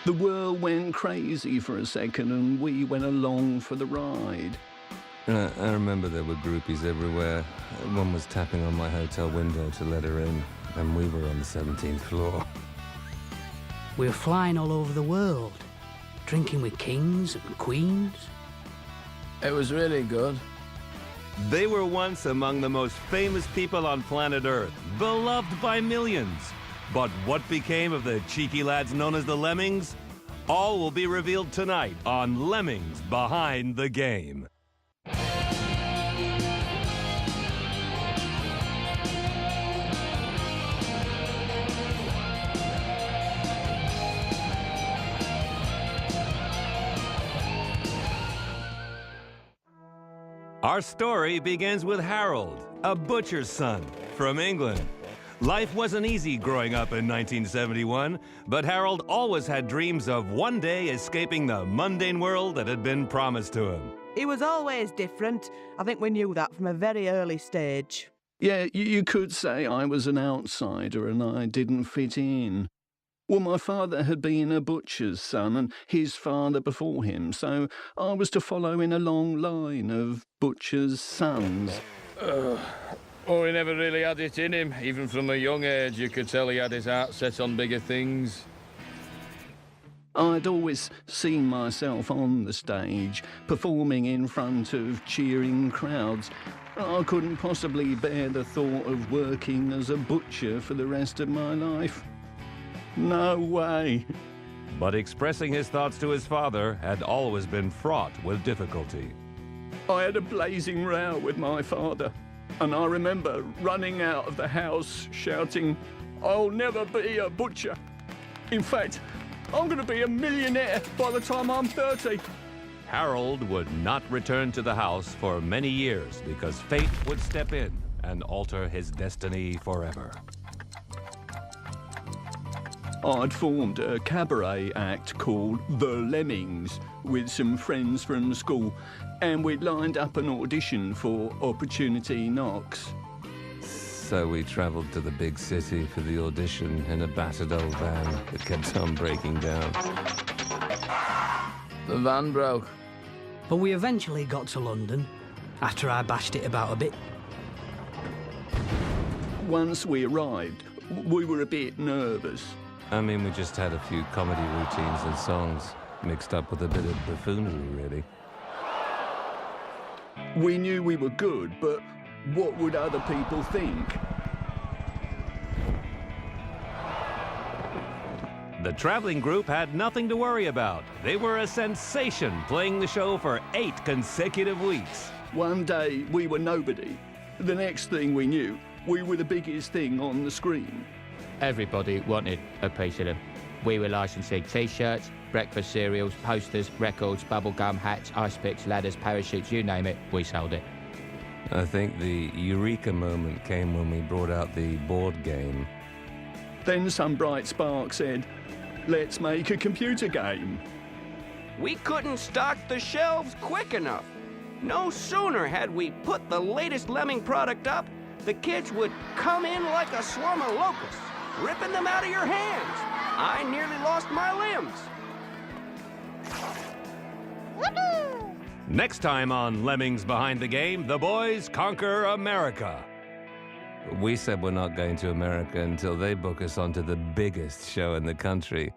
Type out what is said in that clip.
The world went crazy for a second and we went along for the ride. I remember there were groupies everywhere. One was tapping on my hotel window to let her in, and we were on the 17th floor. We were flying all over the world, drinking with kings and queens. It was really good. They were once among the most famous people on planet Earth, beloved by millions. But what became of the cheeky lads known as the Lemmings? All will be revealed tonight on Lemmings Behind the Game. Our story begins with Harold, a butcher's son from England. Life wasn't easy growing up in 1971, but Harold always had dreams of one day escaping the mundane world that had been promised to him. He was always different. I think we knew that from a very early stage. Yeah, you could say I was an outsider and I didn't fit in. Well, my father had been a butcher's son and his father before him, so I was to follow in a long line of butcher's sons. Oh, he never really had it in him. Even from a young age, you could tell he had his heart set on bigger things. I'd always seen myself on the stage, performing in front of cheering crowds. I couldn't possibly bear the thought of working as a butcher for the rest of my life. No way. But expressing his thoughts to his father had always been fraught with difficulty. I had a blazing row with my father, and I remember running out of the house shouting, "I'll never be a butcher. In fact, I'm going to be a millionaire by the time I'm 30. Harold would not return to the house for many years because fate would step in and alter his destiny forever. I'd formed a cabaret act called The Lemmings with some friends from school, and we'd lined up an audition for Opportunity Knocks. So we travelled to the big city for the audition in a battered old van that kept on breaking down. The van broke. But we eventually got to London, after I bashed it about a bit. Once we arrived, we were a bit nervous. I mean, we just had a few comedy routines and songs, mixed up with a bit of buffoonery, really. We knew we were good, but what would other people think? The traveling group had nothing to worry about. They were a sensation, playing the show for 8 consecutive weeks. One day, we were nobody. The next thing we knew, we were the biggest thing on the screen. Everybody wanted a piece of them. We were licensing T-shirts, breakfast cereals, posters, records, bubblegum, hats, ice picks, ladders, parachutes, you name it, we sold it. I think the eureka moment came when we brought out the board game. Then some bright spark said, "Let's make a computer game." We couldn't stock the shelves quick enough. No sooner had we put the latest Lemming product up, the kids would come in like a swarm of locusts, ripping them out of your hands. I nearly lost my limbs. Next time on Lemmings Behind the Game, the boys conquer America. We said we're not going to America until they book us onto the biggest show in the country.